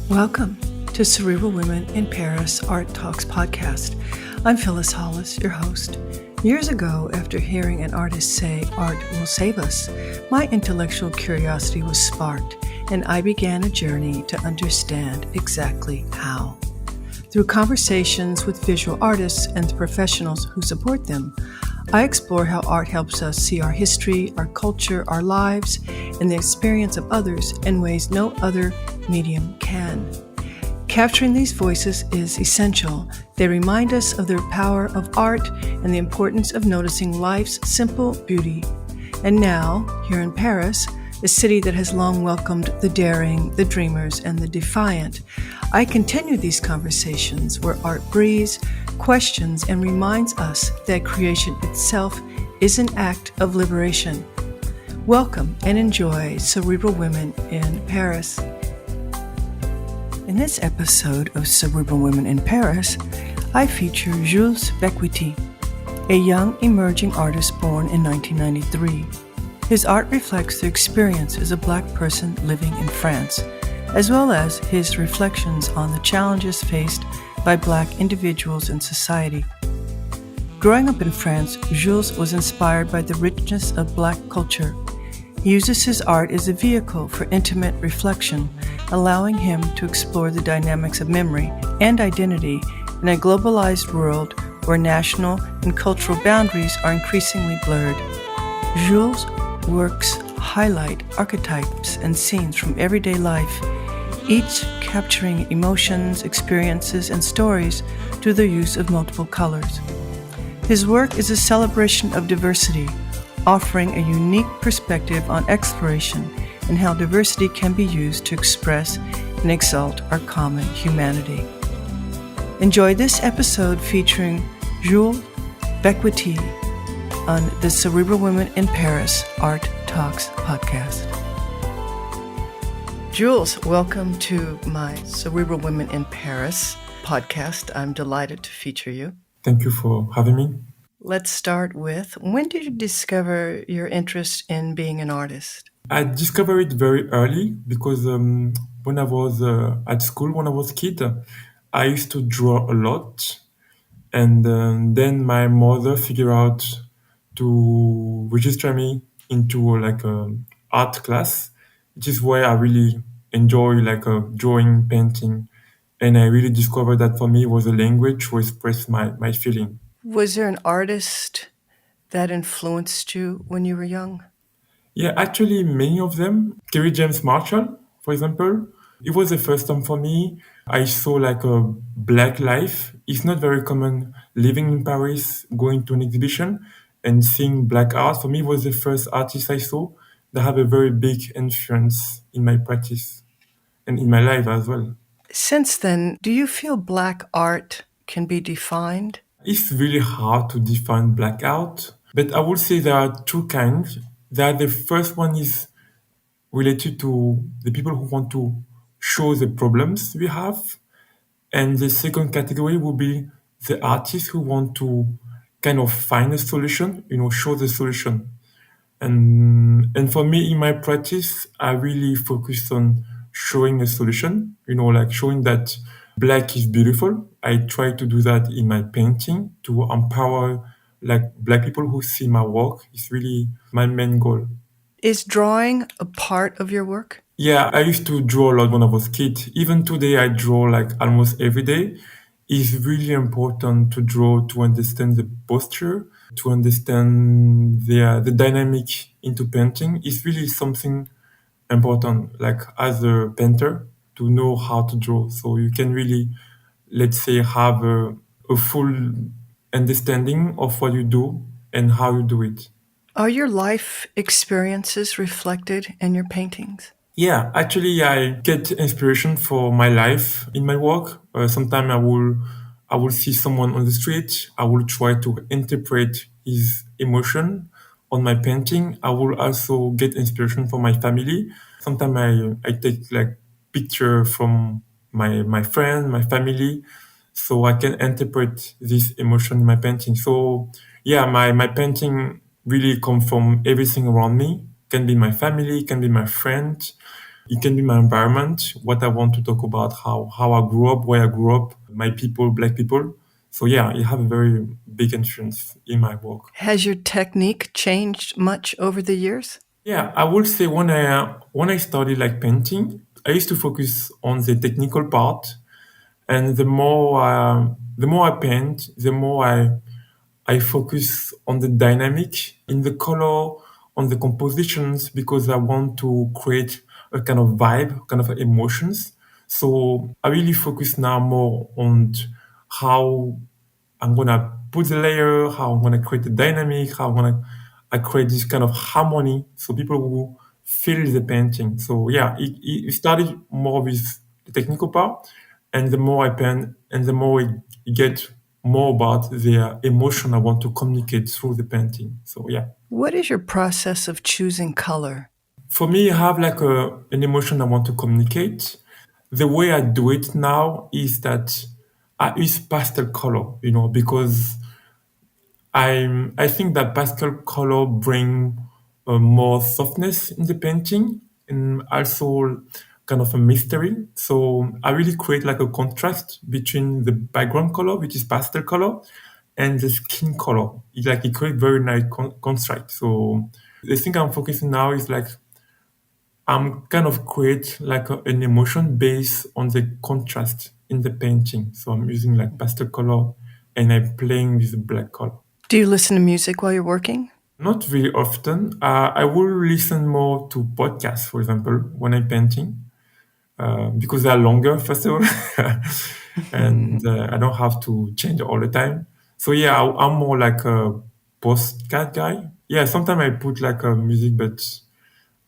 Welcome to Cerebral Women in Paris Art Talks podcast. I'm Phyllis Hollis, your host. Years ago, after hearing an artist say art will save us, my intellectual curiosity was sparked, and I began a journey to understand exactly how. Through conversations with visual artists and the professionals who support them, I explore how art helps us see our history, our culture, our lives, and the experience of others in ways no other medium can. Capturing these voices is essential. They remind us of the power of art and the importance of noticing life's simple beauty. And now, here in Paris, a city that has long welcomed the daring, the dreamers, and the defiant, I continue these conversations where art breathes, questions, and reminds us that creation itself is an act of liberation. Welcome and enjoy Cerebral Women in Paris. In this episode of Cerebral Women in Paris, I feature Jules BE KUTI, a young emerging artist born in 1993. His art reflects the experience as a Black person living in France, as well as his reflections on the challenges faced by Black individuals in society. Growing up in France, Jules was inspired by the richness of Black culture. He uses his art as a vehicle for intimate reflection, allowing him to explore the dynamics of memory and identity in a globalized world where national and cultural boundaries are increasingly blurred. Jules' works highlight archetypes and scenes from everyday life, each capturing emotions, experiences, and stories through the use of multiple colors. His work is a celebration of diversity, offering a unique perspective on exploration and how diversity can be used to express and exalt our common humanity. Enjoy this episode featuring Jules BE KUTI on the Cerebral Women in Paris Art Talks podcast. Jules, welcome to my Cerebral Women in Paris podcast. I'm delighted to feature you. Thank you for having me. Let's start with, when did you discover your interest in being an artist? I discovered it very early because when I was at school, when I was a kid, I used to draw a lot. And then my mother figured out to register me into like an art class, which is where I really enjoy like drawing, painting. And I really discovered that for me was a language to express my feeling. Was there an artist that influenced you when you were young? Yeah, actually, many of them. Kerry James Marshall, for example, it was the first time for me. I saw like a Black life. It's not very common living in Paris, going to an exhibition and seeing Black art. For me, it was the first artist I saw that have a very big influence in my practice and in my life as well. Since then, do you feel Black art can be defined? It's really hard to define Black art, but I would say there are two kinds. That the first one is related to the people who want to show the problems we have. And the second category will be the artists who want to kind of find a solution, show the solution. And for me, in my practice, I really focus on showing a solution, like showing that Black is beautiful. I try to do that in my painting to empower like Black people who see my work. It's really my main goal. Is drawing a part of your work? Yeah, I used to draw a lot when I was a kid. Even today, I draw like almost every day. It's really important to draw to understand the posture, to understand the dynamic into painting. It's really something important, like as a painter, to know how to draw. So you can really, let's say, have a full understanding of what you do and how you do it. Are your life experiences reflected in your paintings? Yeah, actually, I get inspiration for my life in my work. Sometimes I will see someone on the street. I will try to interpret his emotion on my painting. I will also get inspiration from my family. Sometimes I take like picture from my friend, my family, so I can interpret this emotion in my painting. So yeah, my painting really come from everything around me. Can be my family, can be my friend, It can be my environment, what I want to talk about, how I grew up, where I grew up, my people, black people. So yeah, it have a very big influence in my work. Has your technique changed much over the years? Yeah, I would say when I started like painting, I used to focus on the technical part, and the more I paint, the more I focus on the dynamic in the color, on the compositions, because I want to create a kind of vibe, kind of emotions. So I really focus now more on how I'm gonna put the layer, how I'm gonna create the dynamic, how I create this kind of harmony, so people will feel the painting. So yeah, it started more with the technical part, and the more I paint, and the more I get more about the emotion I want to communicate through the painting. So yeah, What is your process of choosing color? for me, I have like an emotion I want to communicate. The way I do it now is that I use pastel color, because I think that pastel color bring more softness in the painting and also kind of a mystery. So I really create like a contrast between the background color, which is pastel color, and the skin color. It creates very nice contrast. So the thing I'm focusing now is like I'm kind of create like an emotion based on the contrast in the painting. So I'm using like pastel color and I'm playing with the black color. Do you listen to music while you're working? Not very often. I will listen more to podcasts, for example, when I'm painting, because they are longer, first of all, and I don't have to change all the time. So yeah, I'm more like a postcard guy. Yeah, sometimes I put like a music, but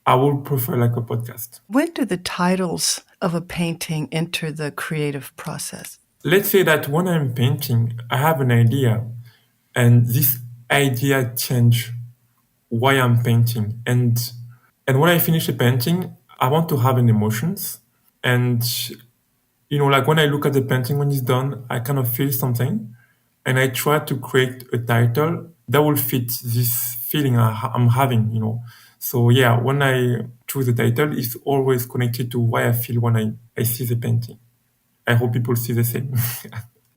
I would prefer like a podcast. When do the titles of a painting enter the creative process? Let's say that when I'm painting, I have an idea, and this idea change why I'm painting. And when I finish a painting, I want to have an emotions. And like when I look at the painting when it's done, I kind of feel something, and I try to create a title that will fit this feeling I'm having. So yeah, when I choose the title, it's always connected to why I feel when I see the painting. I hope people see the same.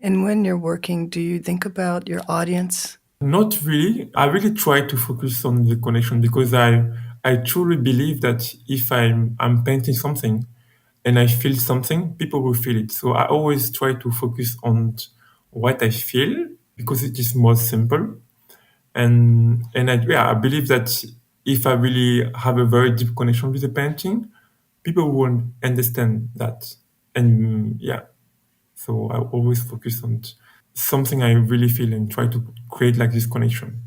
And when you're working, do you think about your audience? Not really. I really try to focus on the connection because I truly believe that if I'm painting something and I feel something, people will feel it. So I always try to focus on what I feel because it is more simple. And I believe that if I really have a very deep connection with the painting, people will understand that. And yeah, so I always focus on something I really feel and try to create like this connection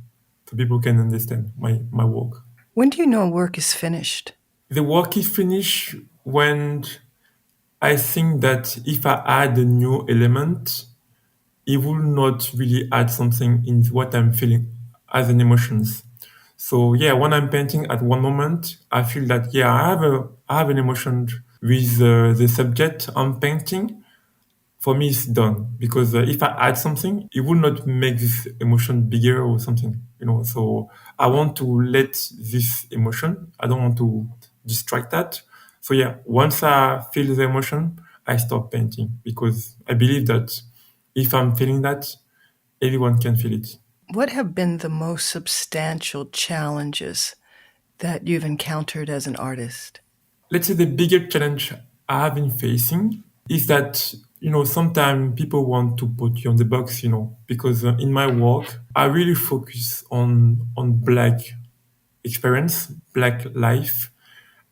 so people can understand my work. When do you know a work is finished? The work is finished when I think that if I add a new element, it will not really add something in what I'm feeling as an emotions. So yeah, when I'm painting at one moment, I feel that yeah, I have an emotion with the subject I'm painting. For me, it's done because if I add something, it will not make this emotion bigger or something. So I want to let this emotion. I don't want to distract that. So yeah, once I feel the emotion, I stop painting because I believe that if I'm feeling that, everyone can feel it. What have been the most substantial challenges that you've encountered as an artist? Let's say the bigger challenge I have been facing is that sometimes people want to put you on the box, because in my work I really focus on black experience, black life,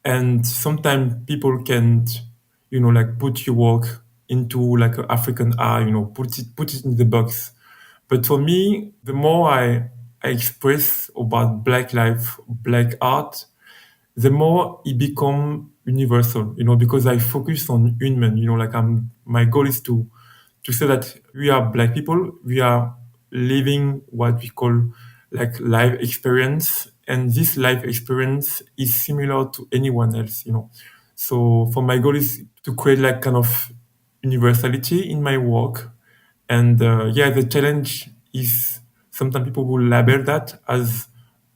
and sometimes people can't like put your work into like an African art, put it in the box. But for me, the more I express about black life, black art, the more it become universal, because I focus on human, like my goal is to say that we are black people, we are living what we call like life experience, and this life experience is similar to anyone else. So for my goal is to create like kind of universality in my work, and yeah, the challenge is sometimes people will label that as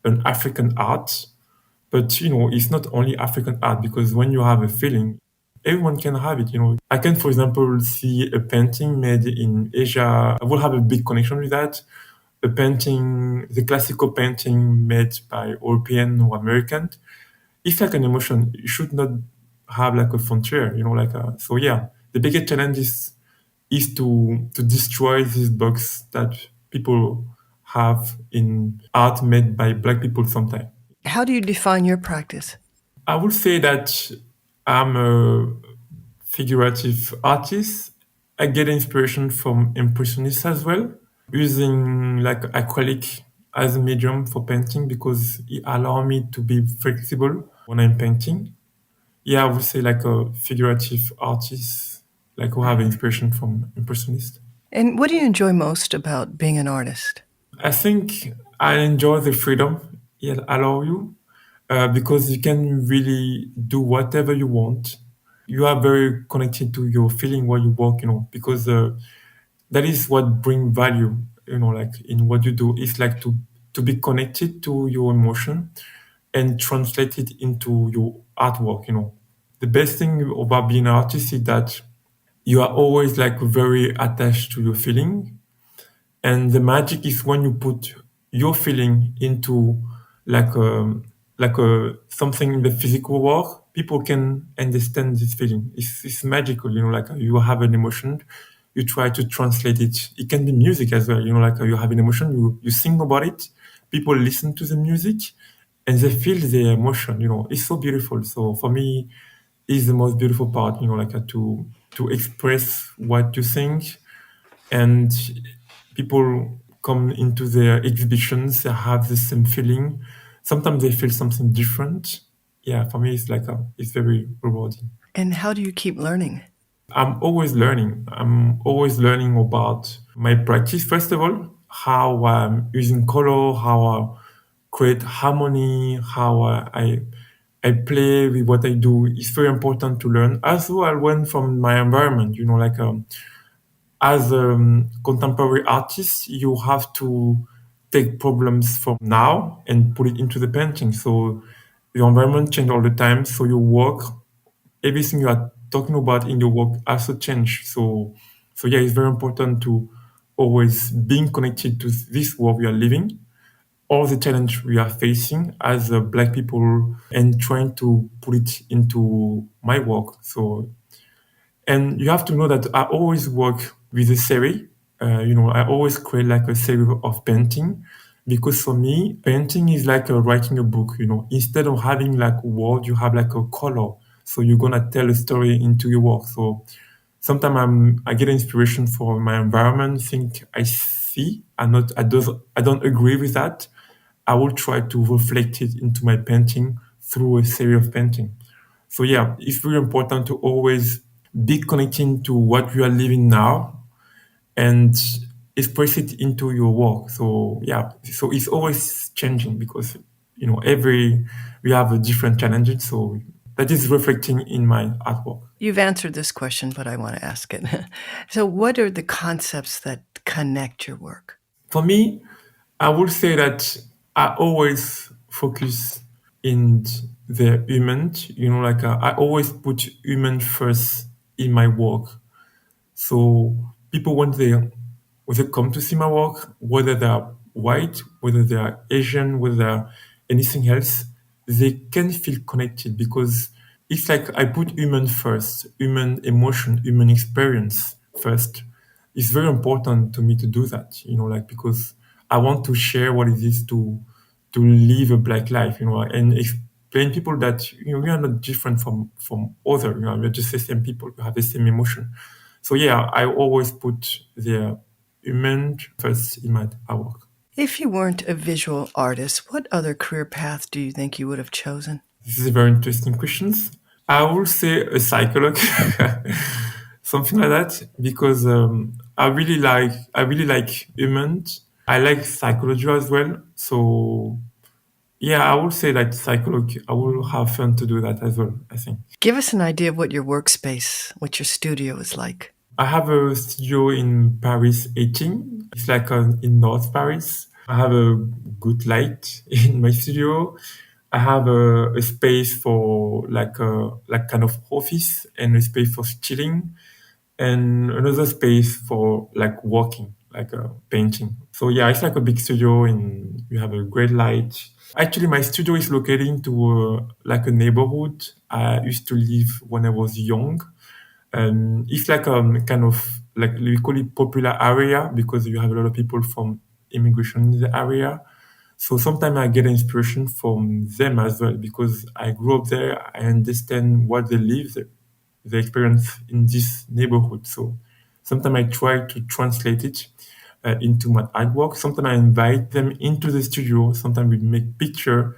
an African art, But it's not only African art because when you have a feeling, everyone can have it. I can, for example, see a painting made in Asia. I will have a big connection with that. A painting, the classical painting made by European or American. It's like an emotion. You should not have like a frontier. So yeah. The biggest challenge is to destroy this box that people have in art made by black people sometimes. How do you define your practice? I would say that I'm a figurative artist. I get inspiration from impressionists as well, using like acrylic as a medium for painting because it allows me to be flexible when I'm painting. Yeah, I would say like a figurative artist, like who have inspiration from impressionists. And what do you enjoy most about being an artist? I think I enjoy the freedom it allow you because you can really do whatever you want. You are very connected to your feeling while you work, because that is what bring value, like in what you do. It's like to be connected to your emotion and translate it into your artwork. The best thing about being an artist is that you are always like very attached to your feeling, and the magic is when you put your feeling into like a something in the physical world, people can understand this feeling. It's magical, like you have an emotion, you try to translate it. It can be music as well, like you have an emotion, you sing about it, people listen to the music and they feel the emotion. It's so beautiful. So for me, it's the most beautiful part, like to express what you think, and people come into their exhibitions, they have the same feeling. Sometimes they feel something different. Yeah, for me, it's like it's very rewarding. And how do you keep learning? I'm always learning. I'm always learning about my practice. First of all, how I'm using color, how I create harmony, how I play with what I do. It's very important to learn. Also, I learn from my environment. Like as a contemporary artist, you have to take problems from now and put it into the painting. So your environment change all the time. So your work, everything you are talking about in your work also change. So yeah, it's very important to always being connected to this world we are living, all the challenge we are facing as Black people, and trying to put it into my work. So, and you have to know that I always work with a series. I always create like a series of painting because for me, painting is like writing a book. Instead of having like word, you have like a color. So you're gonna tell a story into your work. So sometimes I get inspiration from my environment, think I see, I don't agree with that. I will try to reflect it into my painting through a series of painting. So yeah, it's really important to always be connecting to what you are living now and express it into your work. So yeah, so it's always changing because every we have a different challenges. So that is reflecting in my artwork. You've answered this question, but I want to ask it. So, what are the concepts that connect your work? For me, I would say that I always focus in the human. Like I always put human first in my work. So people when they come to see my work, whether they're white, whether they are Asian, whether they're anything else, they can feel connected because it's like I put human first, human emotion, human experience first. It's very important to me to do that, like because I want to share what it is to live a black life, and explain people that we are not different from other, we're just the same people, we have the same emotion. So yeah, I always put the human first in my work. If you weren't a visual artist, what other career path do you think you would have chosen? This is a very interesting questions. I will say a psychologist, something like that, because I really like humans. I like psychology as well. So yeah, I would say that psychology. I will have fun to do that as well, I think. Give us an idea of what your workspace, what your studio is like. I have a studio in Paris 18. It's like in North Paris. I have a good light in my studio. I have a space for like kind of office and a space for chilling and another space for like walking, like painting. So yeah, it's like a big studio and we have a great light. Actually, my studio is located into like a neighborhood I used to live when I was young. It's like kind of like we call it popular area because you have a lot of people from immigration in the area. So sometimes I get inspiration from them as well because I grew up there. I understand what they live, the experience in this neighborhood. So sometimes I try to translate it into my artwork. Sometimes I invite them into the studio. Sometimes we make picture,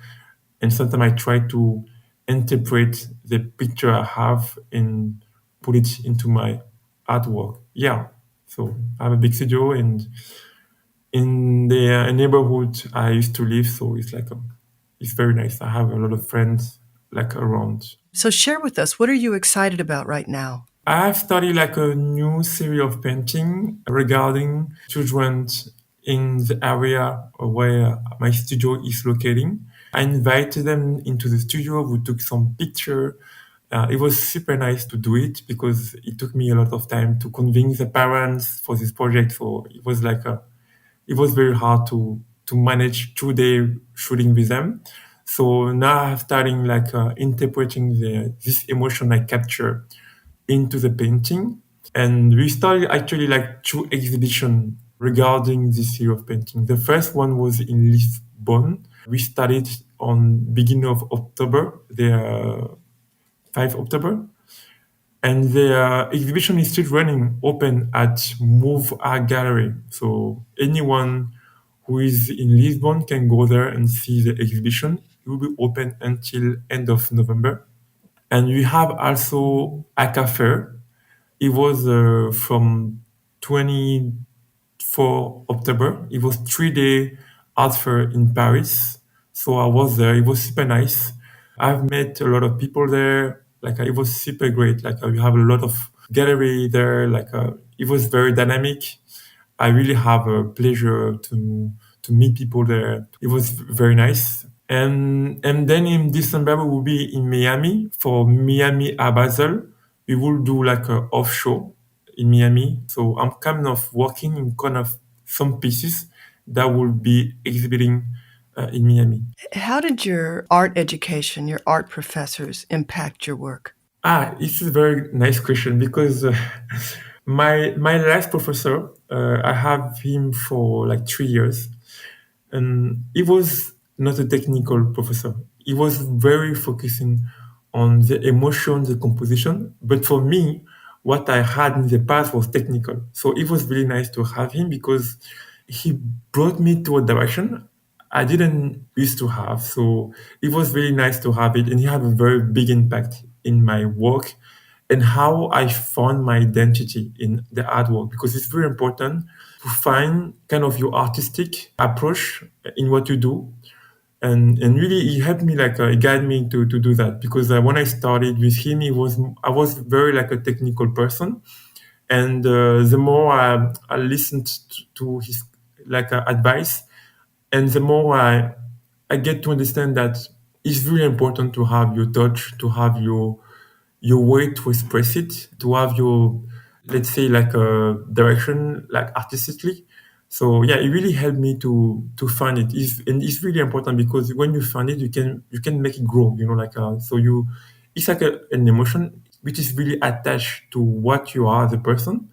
and sometimes I try to interpret the picture I have and put it into my artwork. Yeah. So I have a big studio, and in the neighborhood I used to live, so it's like it's very nice. I have a lot of friends like around. So, share with us, what are you excited about right now? I have started like a new series of painting regarding children in the area where my studio is located. I invited them into the studio. We took some picture. It was super nice to do it because it took me a lot of time to convince the parents for this project. So it was like it was very hard to manage 2 day shooting with them. So now I'm starting like interpreting this emotion I capture into the painting. And we started actually like two exhibitions regarding this year of painting. The first one was in Lisbon. We started on beginning of October, the 5 October. And the exhibition is still running open at Move Art Gallery. So anyone who is in Lisbon can go there and see the exhibition. It will be open until end of November. And we have also a cafe. It was from 24 October. It was 3 day art fair in Paris. So I was there. It was super nice. I've met a lot of people there. Like it was super great. Like we have a lot of gallery there. Like it was very dynamic. I really have a pleasure to meet people there. It was very nice. And then in December we will be in Miami for Miami Art Basel. We will do like a offshore in Miami. So I'm kind of working in kind of some pieces that will be exhibiting in Miami. How did your art education, your art professors impact your work? It's a very nice question because my last professor, I have him for like 3 years. And he was not a technical professor. He was very focusing on the emotion, the composition. But for me, what I had in the past was technical. So it was really nice to have him because he brought me to a direction I didn't used to have. So it was really nice to have it. And he had a very big impact in my work and how I found my identity in the artwork because it's very important to find kind of your artistic approach in what you do. And really he helped me like he guided me to do that because when I started with him I was very like a technical person and the more I listened to his like advice and the more I get to understand that it's really important to have your touch, to have your way to express it, to have your, let's say, like a direction, like artistically. So yeah, it really helped me to find it. And it's really important because when you find it, you can make it grow. You know, like so you, it's like an emotion which is really attached to what you are as a person,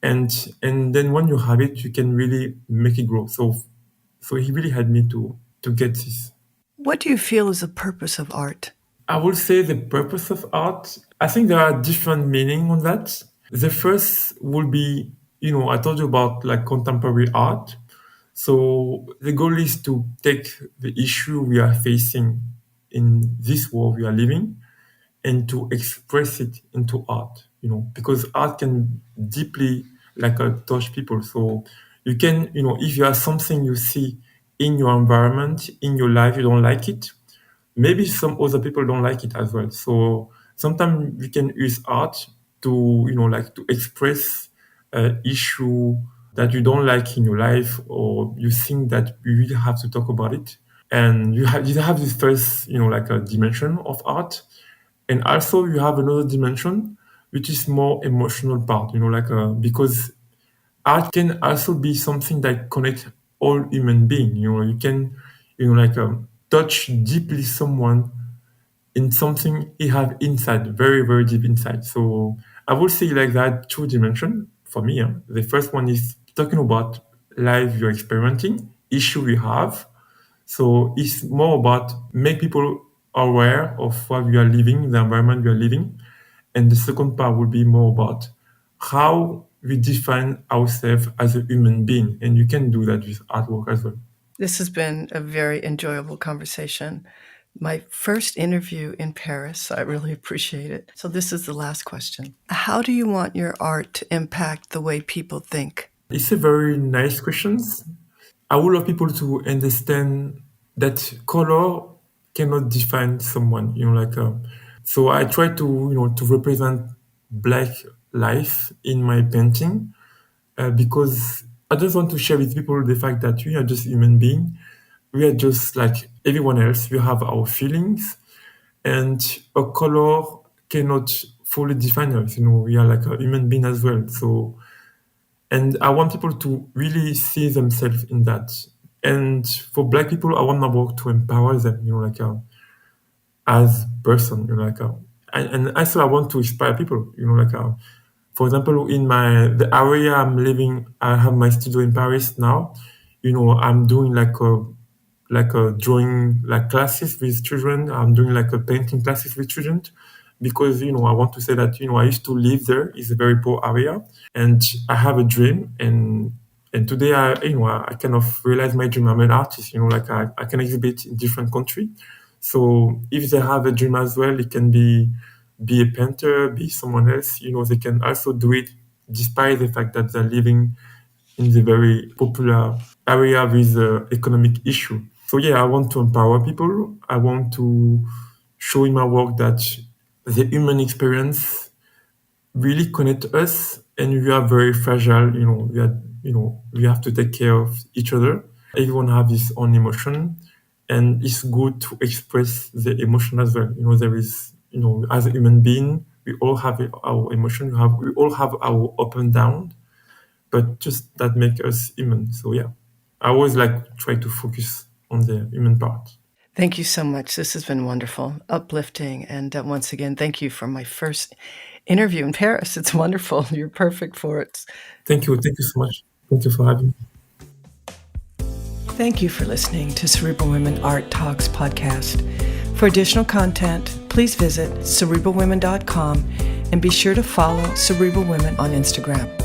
and then when you have it, you can really make it grow. So he really helped me to get this. What do you feel is the purpose of art? I would say the purpose of art, I think there are different meaning on that. The first will be, I told you about like contemporary art. So the goal is to take the issue we are facing in this world we are living and to express it into art, because art can deeply like touch people. So you can, if you have something you see in your environment, in your life, you don't like it, maybe some other people don't like it as well. So sometimes we can use art to, like to express issue that you don't like in your life or you think that we really have to talk about it. And you have this first, like a dimension of art, and also you have another dimension which is more emotional part, because art can also be something that connects all human beings. You can, touch deeply someone in something he have inside, very, very deep inside. So I would say like that two dimension for me. The first one is talking about life you're experiencing, issue you have. So it's more about make people aware of what you are living, the environment you are living. And the second part will be more about how we define ourselves as a human being. And you can do that with artwork as well. This has been a very enjoyable conversation. My first interview in Paris. I really appreciate it. So, this is the last question. How do you want your art to impact the way people think? It's a very nice question. I would love people to understand that color cannot define someone, so I try to, to represent black life in my painting, because I just want to share with people the fact that we are just human beings. We are just like everyone else. We have our feelings, and a color cannot fully define us. We are like a human being as well. So, and I want people to really see themselves in that. And for black people, I want my work to empower them, as person, and also I want to inspire people, for example, in the area I'm living, I have my studio in Paris now. I'm doing like a drawing like classes with children. I'm doing like a painting classes with children because I want to say that I used to live there. It's a very poor area, and I have a dream. And today I kind of realize my dream. I'm an artist. I can exhibit in different countries. So if they have a dream as well, it can be a painter, be someone else. They can also do it despite the fact that they're living in the very popular area with economic issue. So yeah, I want to empower people. I want to show in my work that the human experience really connect us, and we are very fragile. We have to take care of each other. Everyone have his own emotion, and it's good to express the emotion as well. There is, as a human being, we all have our emotion. We all have our up and down, but just that make us human. So yeah, I always like try to focus on the human part. Thank you so much. This has been wonderful, uplifting. And once again, thank you for my first interview in Paris. It's wonderful. You're perfect for it. Thank you so much. Thank you for having me. Thank you for listening to Cerebral Women Art Talks podcast. For additional content, please visit cerebralwomen.com and be sure to follow Cerebral Women on Instagram.